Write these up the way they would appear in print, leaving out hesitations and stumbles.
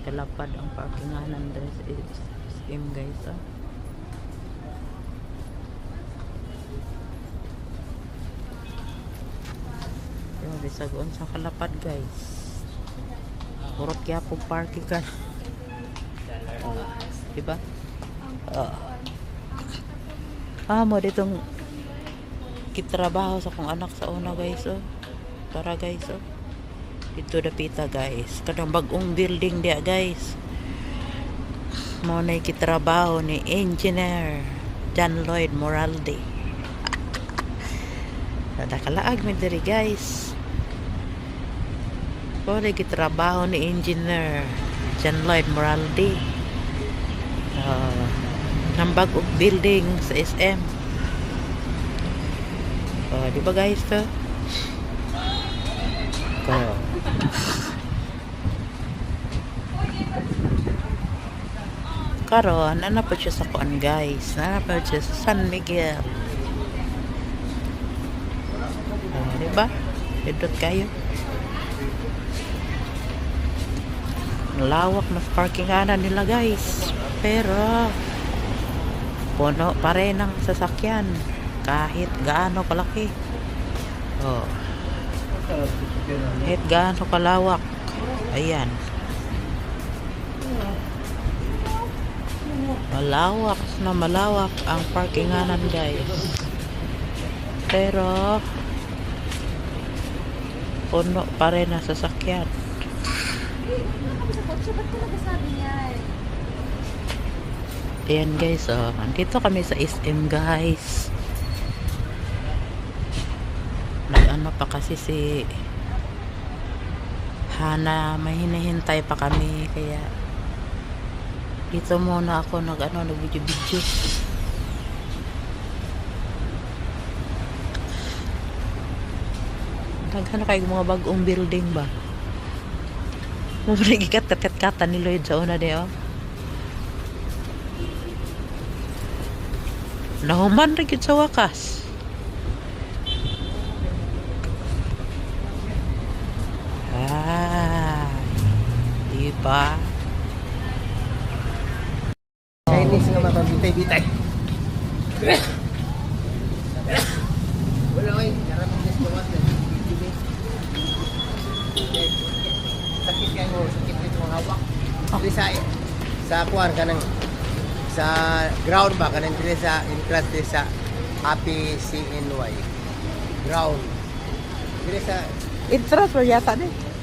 kalapad ang parkinganan dahil sa SM guys. Yung bisagon sa kalapad guys. Kurot kaya po parking ka. Diba? Mo ditong kitrabaho sa kong anak sa una guys. Tara guys. Dito dapita guys. Kadang bagong building dia guys. Mo na kitrabaho ni Engineer John Lloyd Moralde. Nadakalaag mi diri guys. Mo na kitrabaho ni Engineer John Lloyd Moralde. Ng bagong building sa SM. Di ba guys to? Karon, ano pa siya sa kuan guys? Ano pa siya sa San Miguel? Di ba? Pindot kayo. Lawak na parkinganan nila guys. Pero puno pa rin ang sasakyan kahit gaano kalaki. Kahit gaano kalawak. Ayan. Malawak ang parkinganan guys. Pero puno pa rin ang sasakyan. Ayan guys, andito kami sa SM guys. Nag-ano pa kasi si Hana, may hinihintay pa kami, kaya dito muna ako nag-video. Nagano kayo mga bagong building ba? Mumaligikat kat-katan ni Lloyd sa una diyo. Nahuman rin sa wakas. Diba? Chinese nga mapabitay-bitay. Wala oy, naraming disbawat na. Sakit kayo, sakit kayo hawak. Dili sa kuwan kanang sa ground ba kanang dili sa in class dili sa Happy CNY ground. Dili sa Intras ba yata din?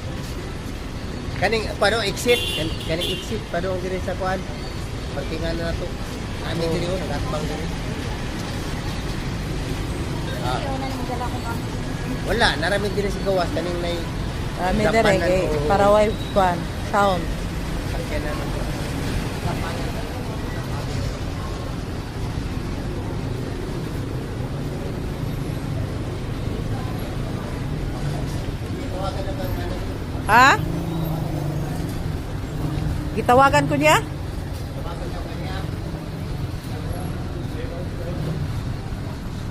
kaning pano exit kaning exit pano diri sa kuan parkingan na to amin diri nagatbang diri wala naramin diri sa gawas kaning nay May dere kay para way kuan sound. parkingan na to Ha? Gitawagan ko niya?